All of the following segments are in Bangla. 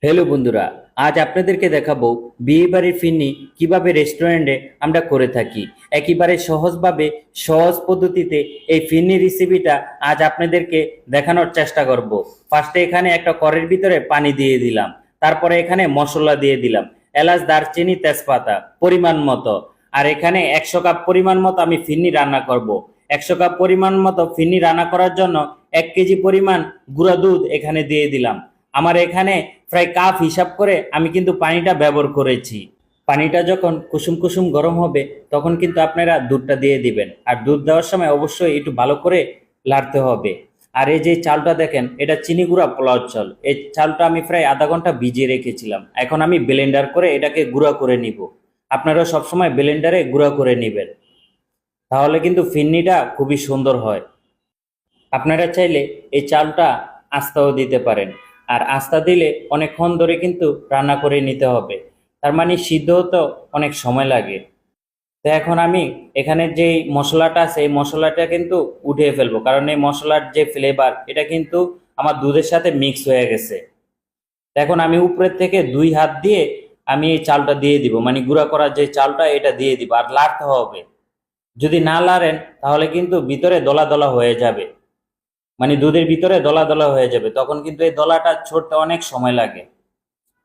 হ্যালো বন্ধুরা, আজ আপনাদেরকে দেখাবো বিয়ে বাড়ির ফিরনি কিভাবে রেস্টুরেন্টে আমরা করে থাকি। একেবারে সহজভাবে সহজ পদ্ধতিতে এই ফিরনি রেসিপিটা আজ আপনাদেরকে দেখানোর চেষ্টা করব। ফার্স্টে এখানে একটা কড়াইয়ের ভিতরে পানি দিয়ে দিলাম, তারপরে এখানে মশলা দিয়ে দিলাম, এলাচ, দারচিনি, তেজপাতা পরিমাণ মতো। আর এখানে 100 কাপ পরিমাণ মতো আমি ফিরনি রান্না করব। 100 কাপ পরিমাণ মতো ফিরনি রান্না করার জন্য 1 কেজি পরিমাণ গুঁড়া দুধ এখানে দিয়ে দিলাম। আমার এখানে প্রায় কাপ হিসাব করে আমি কিন্তু পানিটা ব্যবহার করেছি। পানিটা যখন কুসুম কুসুম গরম হবে তখন কিন্তু আপনারা দুধটা দিয়ে দিবেন, আর দুধ দেওয়ার সময় অবশ্যই একটু ভালো করে লাড়তে হবে। আর এই যে চালটা দেখেন, এটা চিনি গুঁড়া পোলাও চাল। এই চালটা আমি প্রায় আধা ঘন্টা ভিজিয়ে রেখেছিলাম। এখন আমি ব্লেন্ডার করে এটাকে গুঁড়া করে নিব। আপনারা সবসময় ব্লেন্ডারে গুঁড়া করে নেবেন, তাহলে কিন্তু ফিরনিটা খুবই সুন্দর হয়। আপনারা চাইলে এই চালটা আস্তাও দিতে পারেন, আর আস্তা দিলে অনেকক্ষণ ধরে কিন্তু রান্না করে নিতে হবে, তার মানে সিদ্ধ হতে অনেক সময় লাগে। তো এখন আমি এখানে যে মশলাটা আছে এই মশলাটা কিন্তু উঠিয়ে ফেলবো, কারণ এই মশলার যে ফ্লেভার এটা কিন্তু আমার দুধের সাথে মিক্স হয়ে গেছে। তো এখন আমি উপরের থেকে 2 হাত দিয়ে আমি এই চালটা দিয়ে দিব, মানে গুঁড়া করা যে চালটা এটা দিয়ে দিব, আর লাড়তে হবে। যদি না লাড়েন তাহলে কিন্তু ভিতরে দলা দলা হয়ে যাবে, মানে দুধের ভিতরে দলা দলা হয়ে যাবে, তখন কিন্তু এই দলাটা ছড়তে অনেক সময় লাগে।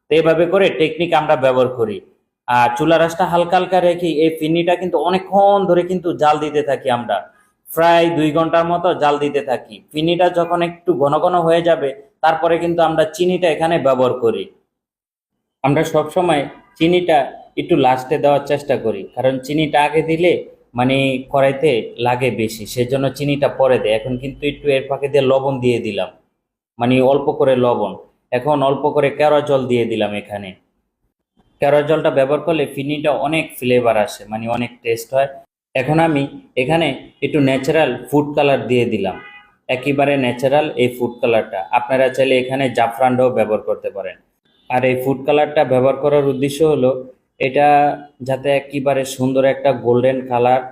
তো এইভাবে করে টেকনিক আমরা ব্যবহার করি। আর চুলা রাসটা হালকা হালকা রেখে এই ফিরনিটা কিন্তু অনেকক্ষণ ধরে কিন্তু জাল দিতে থাকি আমরা। প্রায় 2 ঘন্টার মতো জাল দিতে থাকি। ফিরনিটা যখন একটু ঘন ঘন হয়ে যাবে তারপরে কিন্তু আমরা চিনিটা এখানে ব্যবহার করি। আমরা সব সময় চিনিটা একটু লাস্টে দেওয়ার চেষ্টা করি, কারণ চিনিটা আগে দিলে মানে কড়াইতে লাগে বেশি, সেজন্য চিনিটা পরে দেয়। এখন কিন্তু একটু এর ফাঁকে দিয়ে লবণ দিয়ে দিলাম, মানে অল্প করে লবণ। এখন অল্প করে কেওড়া জল দিয়ে দিলাম এখানে। কেওড়া জলটা ব্যবহার করলে ফিরনিটা অনেক ফ্লেভার আসে, মানে অনেক টেস্ট হয়। এখন আমি এখানে একটু ন্যাচারাল ফুড কালার দিয়ে দিলাম, একেবারে ন্যাচারাল এই ফুড কালারটা। আপনারা চাইলে এখানে জাফরানটাও ব্যবহার করতে পারেন। আর এই ফুড কালারটা ব্যবহার করার উদ্দেশ্য হলো এটা যাতে একেবারে সুন্দর একটা গোল্ডেন কালার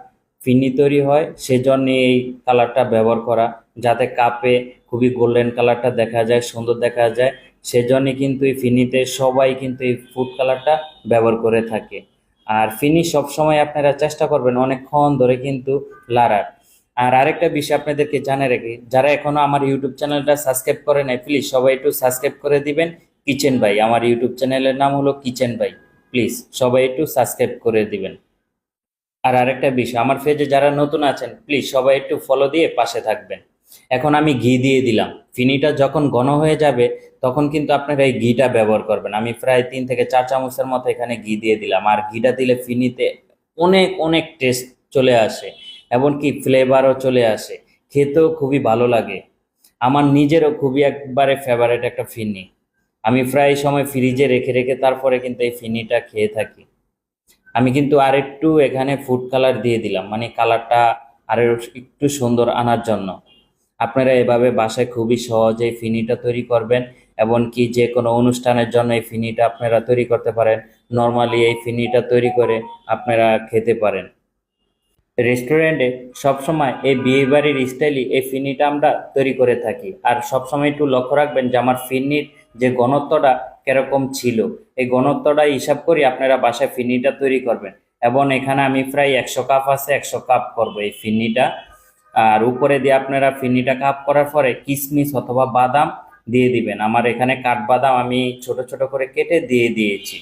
ফিরনি তৈরি হয়, সেজন্য এই কালারটা ব্যবহার করা, যাতে কাপে খুবই গোল্ডেন কালারটা দেখা যায়, সুন্দর দেখা যায়। সেজন্য কিন্তু এই ফিরনিতে সবাই কিন্তু এই ফুড কালারটা ব্যবহার করে থাকে। আর ফিরনি সবসময় আপনারা চেষ্টা করবেন অনেকক্ষণ ধরে কিন্তু লাড়ার। আর আরেকটা বিষয় আপনাদেরকে জানিয়ে রাখি, যারা এখনো আমার ইউটিউব চ্যানেলটা সাবস্ক্রাইব করে নাই প্লিজ সবাই একটু সাবস্ক্রাইব করে দিবেন। কিচেন ভাই, আমার ইউটিউব চ্যানেলের নাম হলো কিচেন ভাই। প্লিজ সবাই একটু সাবস্ক্রাইব করে দিবেন। আর আরেকটা বিষয়, আমার পেজে যারা নতুন আছেন প্লিজ সবাই একটু ফলো দিয়ে পাশে থাকবেন। এখন আমি ঘি দিয়ে দিলাম। ফিনিটা যখন ঘন হয়ে যাবে তখন কিন্তু আপনারা এই ঘিটা ব্যবহার করবেন। আমি প্রায় 3 থেকে 4 চামচের মতো এখানে ঘি দিয়ে দিলাম। আর ঘিটা দিলে ফিনিতে অনেক অনেক টেস্ট চলে আসে, এমনকি ফ্লেভারও চলে আসে, খেতেও খুবই ভালো লাগে। আমার নিজেরও খুবই একবারে ফেভারিট একটা ফিরনি। আমি প্রায় সময় ফ্রিজে রেখে রেখে তারপরে কিন্তু এই ফিরনিটা খেয়ে থাকি। আমি কিন্তু আরেকটু এখানে ফুড কালার দিয়ে দিলাম, মানে কালারটা আরো একটু সুন্দর আনার জন্য। আপনারা এভাবে বাসায় খুবই সহজে ফিনিটা তৈরি করবেন, এমনকি যে কোনো অনুষ্ঠানের জন্য এই ফিনিটা আপনারা তৈরি করতে পারেন। নর্মালি এই ফিনিটা তৈরি করে আপনারা খেতে পারেন। রেস্টুরেন্টে সবসময় এই বিয়ে বাড়ির স্টাইলই এই ফিরনিটা আমরা তৈরি করে থাকি। আর সবসময় একটু লক্ষ্য রাখবেন যে আমার ফিরনির যে ঘনত্বটা কিরকম ছিল, এই ঘনত্বটা হিসাব করে আপনারা বাসায় ফিরনিটা তৈরি করবেন। এবং এখানে আমি প্রায় 100 কাপ আছে, 100 কাপ করবো এই ফিরনিটা। আর উপরে দিয়ে আপনারা ফিরনিটা কাপ করার পরে কিশমিশ অথবা বাদাম দিয়ে দিবেন। আমার এখানে কাঠবাদাম আমি ছোট ছোট করে কেটে দিয়ে দিয়েছি।